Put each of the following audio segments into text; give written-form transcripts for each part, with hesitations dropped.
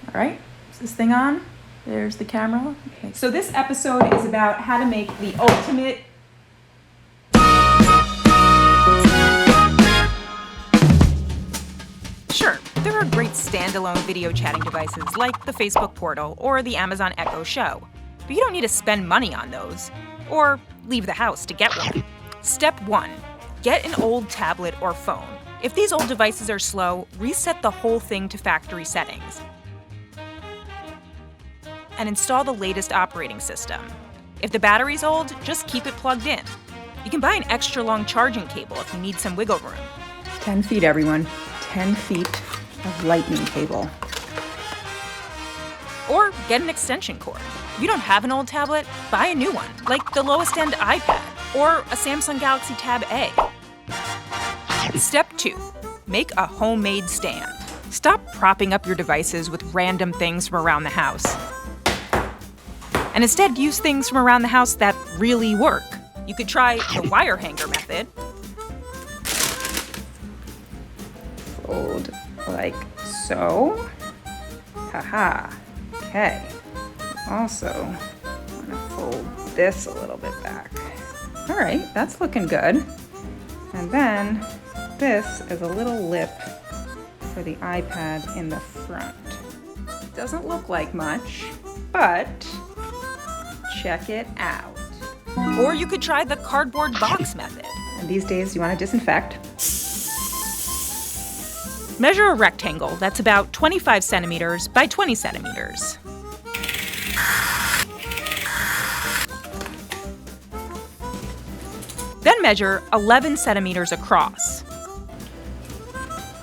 All right, is this thing on? There's the camera. Okay. So this episode is about how to make the ultimate Sure, there are great standalone video chatting devices like the Facebook Portal or the Amazon Echo Show, but you don't need to spend money on those or leave the house to get one. Step 1. Get an old tablet or phone. If these old devices are slow, reset the whole thing to factory settings and install the latest operating system. If the battery's old, just keep it plugged in. You can buy an extra long charging cable if you need some wiggle room. 10 feet, everyone. 10 feet of lightning cable. Or get an extension cord. If you don't have an old tablet, buy a new one, like the lowest end iPad or a Samsung Galaxy Tab A. Step 2. Make a homemade stand. Stop propping up your devices with random things from around the house. And instead use things from around the house that really work. You could try the wire hanger method. Fold like so. Haha. Okay. Also, I'm gonna fold this a little bit back. All right, that's looking good. And then this is a little lip for the iPad in the front. Doesn't look like much, but check it out. Or you could try the cardboard box method. And these days, you want to disinfect. Measure a rectangle that's about 25 centimeters by 20 centimeters. Then measure 11 centimeters across.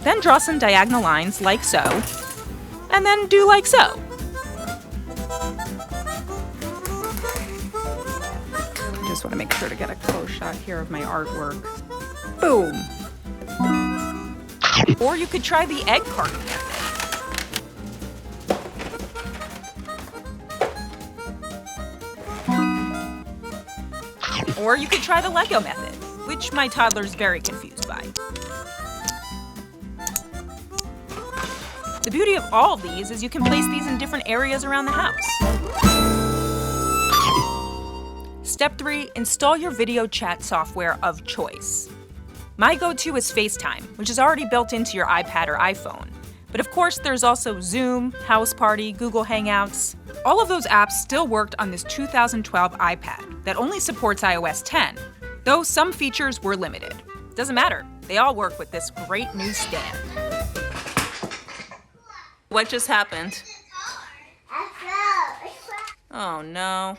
Then draw some diagonal lines like so, and then do like so. Just want to make sure to get a close shot here of my artwork. Boom! Or you could try the egg carton method. Or you could try the Lego method, which my toddler's very confused by. The beauty of all of these is you can place these in different areas around the house. Step 3, install your video chat software of choice. My go-to is FaceTime, which is already built into your iPad or iPhone. But of course, there's also Zoom, House Party, Google Hangouts. All of those apps still worked on this 2012 iPad that only supports iOS 10, though some features were limited. Doesn't matter, they all work with this great new stand. What just happened? Oh no.